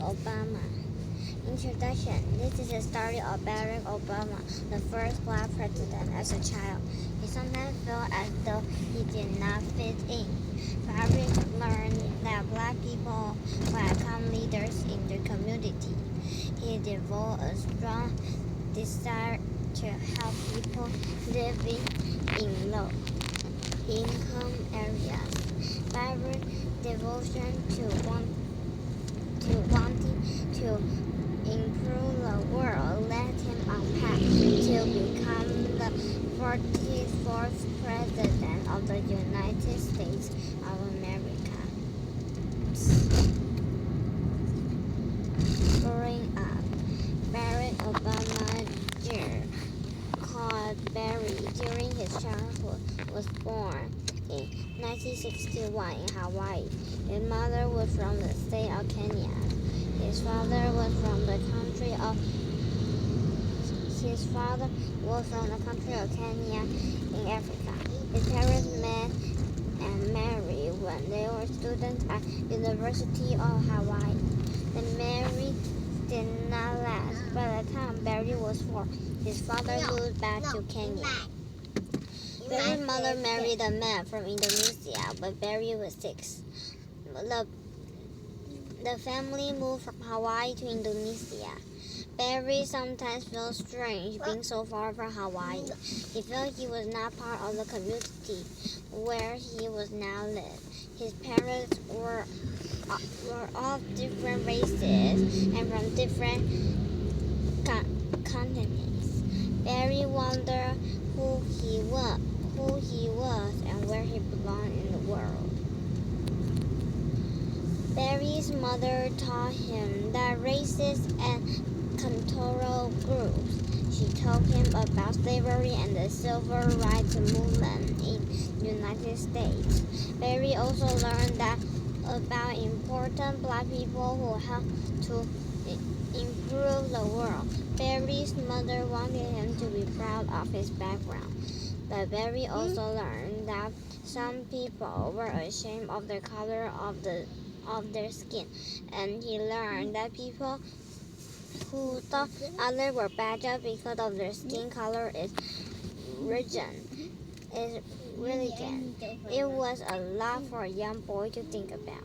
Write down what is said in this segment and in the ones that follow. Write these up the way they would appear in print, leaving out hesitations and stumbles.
Obama. Introduction. This is the story of Barack Obama, the first black president. As a child, he sometimes felt as though he did not fit in. Barack learned that black people would become leaders in the community. He developed a strong desire to help people living in low-income areas. Barack's devotion to wanting to improve the world led him on path to become the 44th President of the United States of America. Growing up, Barack Obama Jr., called Barry during his childhood, was born in 1961 in Hawaii. His mother was from the state of Kenya. His father was from the country of Kenya in Africa. His parents met and married when they were students at University of Hawaii. The marriage did not last. By the time Barry was 4, his father moved back to Kenya. Barry's mother married a man from Indonesia when Barry was 6. The family moved from Hawaii to Indonesia. Barry sometimes felt strange being so far from Hawaii. He felt he was not part of the community where he was now lived. His parents were of different races and from different continents. Barry wondered who he was and where he belonged in the world. Barry's mother taught him that races and cultural groups. She told him about slavery and the civil rights movement in the United States. Barry also learned about important black people who helped to improve the world. Barry's mother wanted him to be proud of his background, but Barry also learned that some people were ashamed of the color of their skin, and he learned that people who thought others were bad just because of their skin color is religion. It was a lot for a young boy to think about.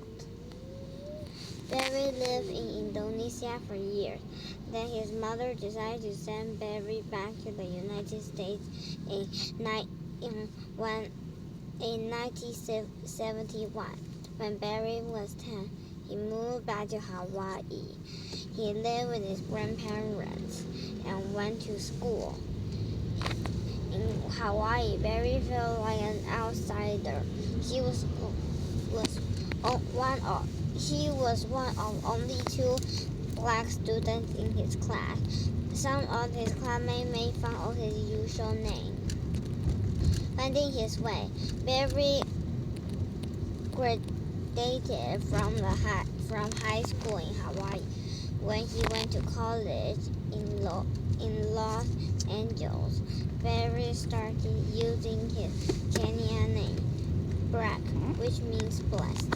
Barry lived in Indonesia for years. Then his mother decided to send Barry back to the United States in 1971. When Barry was 10, he moved back to Hawaii. He lived with his grandparents and went to school. In Hawaii, Barry felt like an outsider. He was one of only 2 black students in his class. Some of his classmates made fun of his usual name. Finding his way, Barry graduated from high school in Hawaii. When he went to college in Los Angeles, Barry started using his Kenyan name, Brack, which means blessed.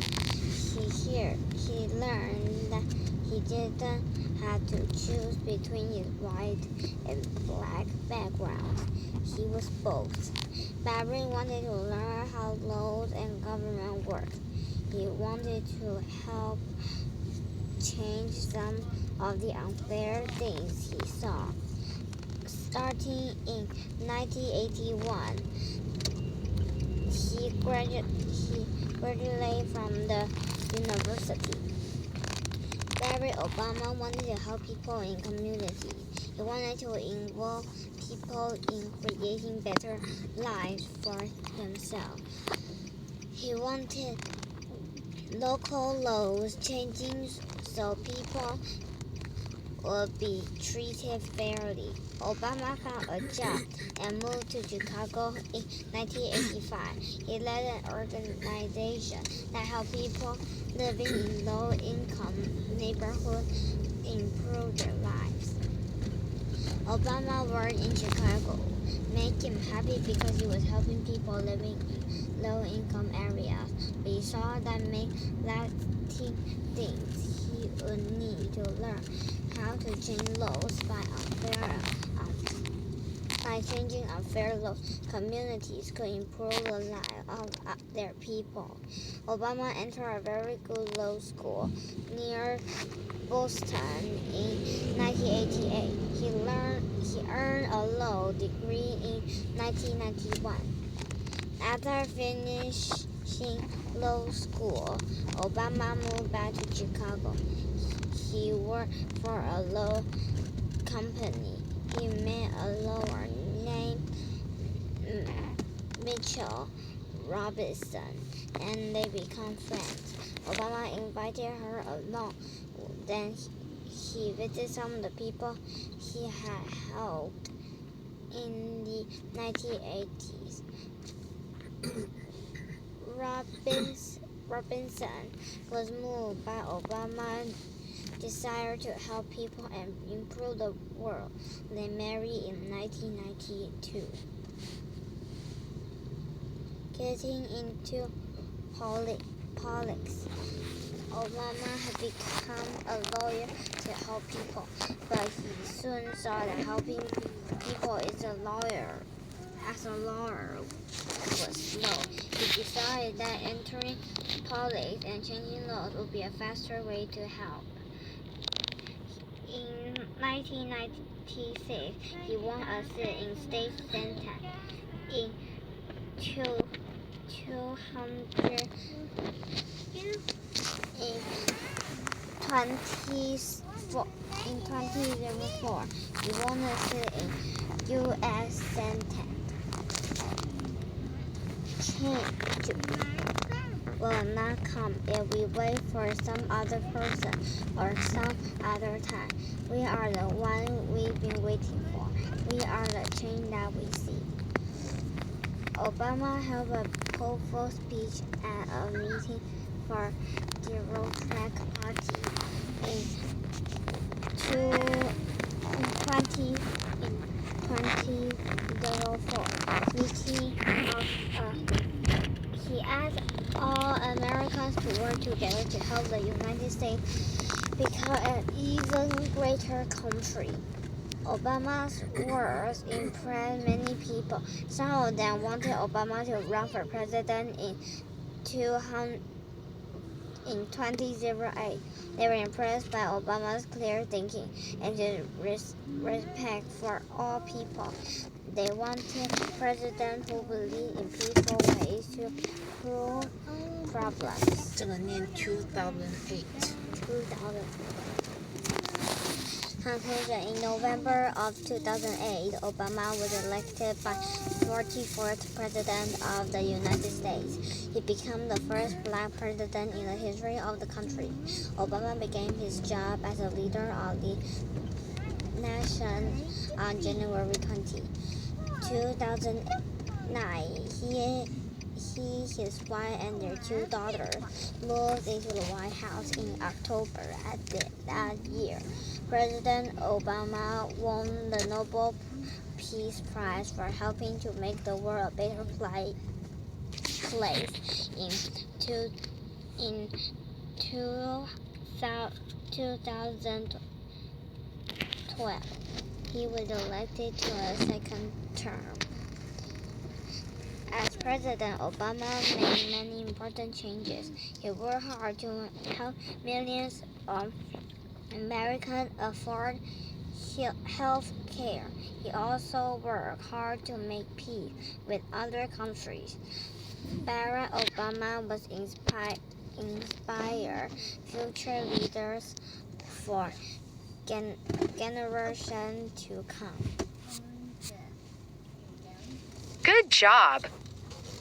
He learned that he didn't have to choose between his white and black background. He was both. Barry wanted to learn how laws and government worked. He wanted to help change some of the unfair things he saw. Starting in 1981, he graduated from the university. Barack Obama wanted to help people in community. He wanted to involve people in creating better lives for themselves. He wanted local laws changing so people would be treated fairly. Obama found a job and moved to Chicago in 1985. He led an organization that helped people living in low-income neighborhoods improve their lives. Obama worked in Chicago, made him happy because he was helping people living in low-income areas. But he saw that make lasting things. He a need to learn how to change laws by changing unfair laws. Communities could improve the lives of their people. Obama entered a very good law school near Boston in 1988. He earned a law degree in 1991. After finishing law school, Obama moved back to Chicago. He worked for a law company. He met a lawyer named Mitchell Robinson, and they became friends. Obama invited her along. Then he visited some of the people he had helped in the 1980s. Robinson was moved by Obama's desire to help people and improve the world. They married in 1992. Getting into politics, Obama had become a lawyer to help people, but he soon saw that helping people as a lawyer was slow. He decided that entering politics and changing laws would be a faster way to help. In 1996, he won a seat in state senate. In 2004, he won a seat in U.S. Senate. Change will not come if we wait for some other person or some other time. We are the one we've been waiting for. We are the change that we see. Obama held a powerful speech at a meeting for the Democratic Party in 2004. He asked all Americans to work together to help the United States become an even greater country. Obama's words impressed many people. Some of them wanted Obama to run for president in 2008. They were impressed by Obama's clear thinking and his respect for all people. They wanted a president who believed in peaceful ways to solve problems. 这个念 2008。 Conclusion. In November of 2008, Obama was elected by 44th President of the United States. He became the first black president in the history of the country. Obama began his job as a leader of the nation on January 20, 2009. He, his wife, and their two daughters moved into the White House in October that year. President Obama won the Nobel Peace Prize for helping to make the world a better place. In 2012, he was elected to a second term. As President, Obama made many important changes. He worked hard to help millions of Americans afford health care. He also worked hard to make peace with other countries. Barack Obama was inspire future leaders for generations to come. Good job!